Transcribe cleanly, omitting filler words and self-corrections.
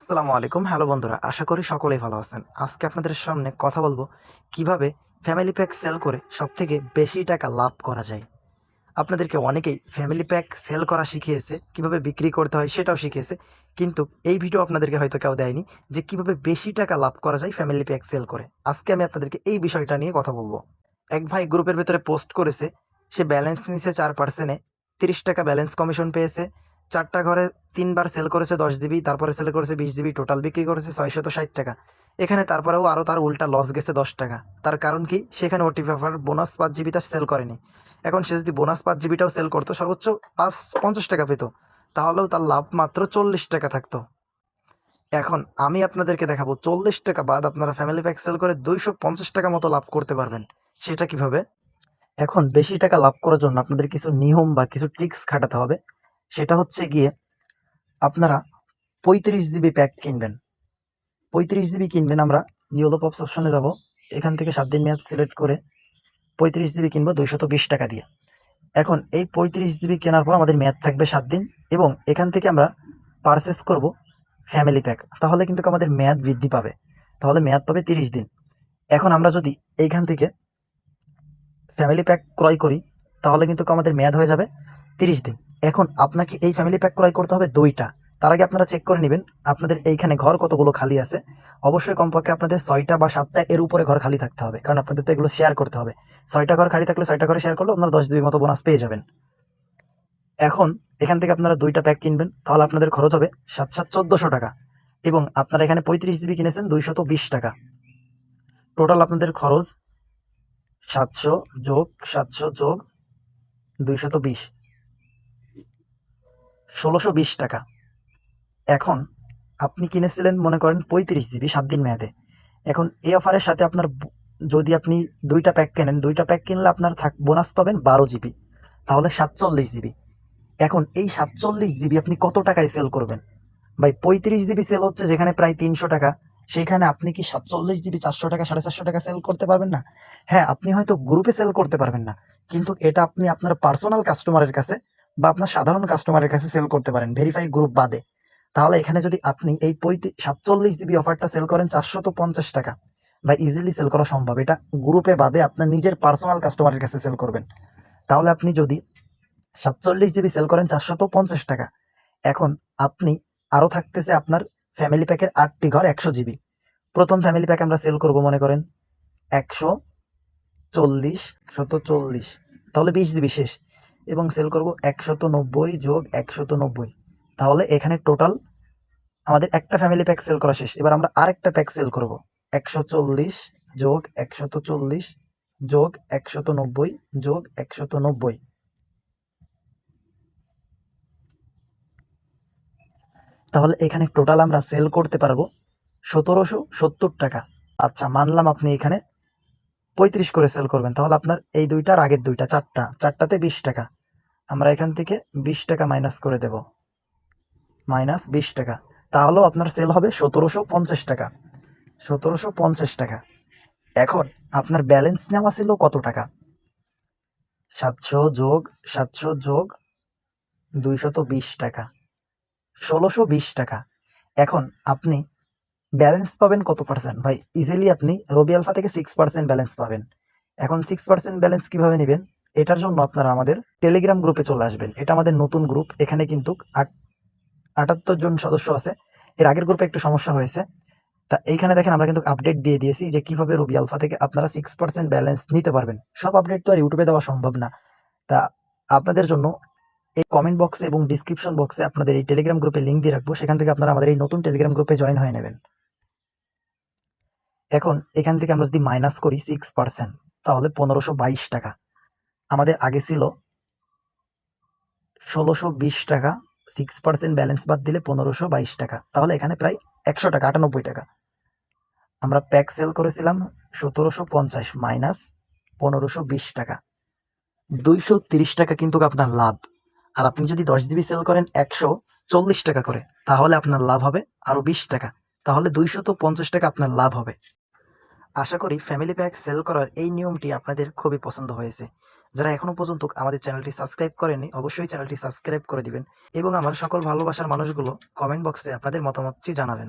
আসসালামু আলাইকুম। হ্যালো বন্ধুরা, আশা করি সকলেই ভালো আছেন। আজকে আপনাদের সামনে কথা বলবো কিভাবে ফ্যামিলি প্যাক সেল করে সবথেকে বেশি টাকা লাভ করা যায়। আপনাদেরকে অনেকেই ফ্যামিলি প্যাক সেল করা শিখিয়েছে, কিভাবে বিক্রি করতে হয় সেটাও শিখিয়েছে। কিন্তু এই ভিডিও আপনাদেরকে হয়তো কেউ দেয়নি যে কিভাবে বেশি টাকা লাভ করা যায় ফ্যামিলি প্যাক সেল করে। আজকে আমি আপনাদেরকে এই বিষয়টা নিয়ে কথা বলবো। এক ভাই গ্রুপের ভেতরে পোস্ট করেছে, সে ব্যালেন্স নিছে 4%, 30 টাকা ব্যালেন্স কমিশন পেয়েছে। 4টা ঘরে 3 বার সেল করেছে 10 জিবি, তারপরে সেল করেছে 20 জিবি, টোটাল বিক্রি করেছে 660 টাকা। এখানে তারপরেও আরও তার উল্টা লস গেছে 10 টাকা। তার কারণ কি? সেখানে ওটিপি অফার বোনাস 5 জিবিটা সেল করেনি। এখন সে যদি বোনাস 5 জিবিটাও সেল করতো, সর্বোচ্চ 50 টাকা পেত, তাহলেও তার লাভ মাত্র 40 টাকা থাকতো। এখন আমি আপনাদেরকে দেখাবো 40 টাকা বাদ আপনারা ফ্যামিলি প্যাক সেল করে 250 টাকা মতো লাভ করতে পারবেন। সেটা কিভাবে? এখন বেশি টাকা লাভ করার জন্য আপনাদের কিছু নিয়ম বা কিছু ট্রিক্স খাটাতে হবে। সেটা হচ্ছে গিয়ে আপনারা 35 জিবি প্যাক কিনবেন। 35 জিবি কিনবেন। আমরা ইয়েলো পপস অপশনে যাব, এখান থেকে 7 দিন মেয়াদ সিলেক্ট করে 35 জিবি কিনবো 220 টাকা দিয়ে। এখন এই 35 জিবি কেনার পর আমাদের মেয়াদ থাকবে 7 দিন, এবং এখান থেকে আমরা পারচেস করব ফ্যামিলি প্যাক। তাহলে কিন্তু আমাদের মেয়াদ বৃদ্ধি পাবে, তাহলে মেয়াদ পাবে 30 দিন। এখন আমরা যদি এইখান থেকে ফ্যামিলি প্যাক ক্রয় করি, তাহলে কিন্তু আমাদের মেয়াদ হয়ে যাবে 30 দিন। এখন আপনাকে এই ফ্যামিলি প্যাক ক্রয় করতে হবে 2টা। তার আগে আপনারা চেক করে নেবেন আপনাদের এইখানে ঘর কতগুলো খালি আছে। অবশ্যই কমপক্ষে আপনাদের 6টা বা 7টা এর উপরে ঘর খালি থাকতে হবে, কারণ আপনাদের তো এগুলো শেয়ার করতে হবে। 6টা ঘর খালি থাকলে 6টা ঘরে শেয়ার করলে আপনারা 10 জিবি মতো বোনাস পেয়ে যাবেন। এখন এখান থেকে আপনারা 2টা প্যাক কিনবেন, তাহলে আপনাদের খরচ হবে 7,1400 টাকা, এবং আপনারা এখানে 35 জিবি কিনেছেন 220 টাকা। টোটাল আপনাদের খরচ 700 যোগ 700 যোগ 220, 1620 টাকা। এখন আপনি কিনেছিলেন মনে করেন 35 জিবি 7 দিন মেয়াদে। এখন এই অফারের সাথে আপনার যদি আপনি 2টা প্যাক কেনেন, 2টা প্যাক কিনলে আপনার বোনাস পাবেন 12 জিবি, তাহলে 47 জিবি। এখন এই 47 জিবি আপনি কত টাকায় সেল করবেন? ভাই 35 জিবি সেল হচ্ছে যেখানে প্রায় 300 টাকা, সেইখানে আপনি কি 47 জিবি 400 টাকা 450 টাকা সেল করতে পারবেন না? হ্যাঁ, আপনি হয়তো গ্রুপে সেল করতে পারবেন না, কিন্তু এটা আপনি আপনার পার্সোনাল কাস্টমারের কাছে বা আপনার সাধারণ কাস্টমারের কাছে সেল করতে পারেন, ভেরিফাই গ্রুপ বাদে। তাহলে এখানে যদি আপনি এই 47 জিবি অফারটা সেল করেন 450 টাকা, বা ইজিলি সেল করা সম্ভব। এটা গ্রুপে বাদে আপনার নিজের পার্সোনাল কাস্টমারের কাছে সেল করবেন। তাহলে আপনি যদি 47 জিবি সেল করেন 450 টাকা, এখন আপনি আরও থাকতেছে আপনার ফ্যামিলি প্যাকের 8টি ঘর 100 জিবি। প্রথম ফ্যামিলি প্যাক আমরা সেল করব মনে করেন 140, 140, তাহলে 20 জিবি শেষ, এবং সেল করব 190 যোগ 190, তাহলে এখানে টোটাল আমাদের একটা ফ্যামিলি প্যাক সেল করা শেষ। এবার আমরা আরেকটা প্যাক সেল করব 140 যোগ 140 যোগ 190 যোগ 190, তাহলে এখানে টোটাল আমরা সেল করতে পারবো 1770 টাকা। আচ্ছা, মানলাম আপনি এখানে 35 করে সেল করবেন, তাহলে আপনার এই দুইটার আগের দুইটা, চারটাতে 20 টাকা। আমরা এখান থেকে 20 টাকা মাইনাস করে দেব, মাইনাস 20 টাকা, তাহলেও আপনার সেল হবে 1750 টাকা। 1750 টাকা। এখন আপনার ব্যালেন্স নেওয়া ছিল কত টাকা? 700 যোগ 700 যোগ 220 টাকা, 1620 টাকা। এখন আপনি ব্যালেন্স পাবেন কত পার্সেন্ট? ভাই ইজিলি আপনি রবি আলফা থেকে 6% ব্যালেন্স পাবেন। এখন 6% ব্যালেন্স কিভাবে নেবেন? এটার জন্য আপনারা আমাদের টেলিগ্রাম গ্রুপে চলে আসবেন। এটা আমাদের নতুন গ্রুপ, এখানে কিন্তু 78 জন সদস্য আছে। এর আগের গ্রুপে একটু সমস্যা হয়েছে, তা এইখানে দেখেন আমরা কিন্তু আপডেট দিয়ে দিয়েছি যে কিভাবে রবি আলফা থেকে আপনারা 6% ব্যালেন্স নিতে পারবেন। সব আপডেট তো আর ইউটিউবে দেওয়া সম্ভব না, তা আপনাদের জন্য এই কমেন্ট বক্সে এবং ডিসক্রিপশন বক্সে আপনাদের এই টেলিগ্রাম গ্রুপে লিঙ্ক দিয়ে রাখবো, সেখান থেকে আপনারা আমাদের এই নতুন টেলিগ্রাম গ্রুপে জয়েন হয়ে নেবেন। এখন এখান থেকে আমরা যদি মাইনাস করি 6%, তাহলে 1522 টাকা। আমাদের আগে ছিল 1620 টাকা, 6% ব্যালেন্স বাদ দিলে 1522 টাকা, তাহলে এখানে প্রায় 100 টাকা, 98 টাকা। আমরা প্যাক সেল করেছিলাম 1750 মাইনাস 1520 টাকা, 230 টাকা কিন্তু আপনার লাভ। আর আপনি যদি 10 জিবি সেল করেন 140 টাকা করে, তাহলে আপনার লাভ হবে আরো 20 টাকা, তাহলে 250 টাকা আপনার লাভ হবে। আশা করি ফ্যামিলি প্যাক সেল করার এই নিয়মটি আপনাদের খুবই পছন্দ হয়েছে। যারা এখনও পর্যন্ত আমাদের চ্যানেলটি সাবস্ক্রাইব করেননি অবশ্যই চ্যানেলটি সাবস্ক্রাইব করে দিবেন এবং আমার সকল ভালোবাসার মানুষগুলো কমেন্ট বক্সে আপনাদের মতামতটি জানাবেন।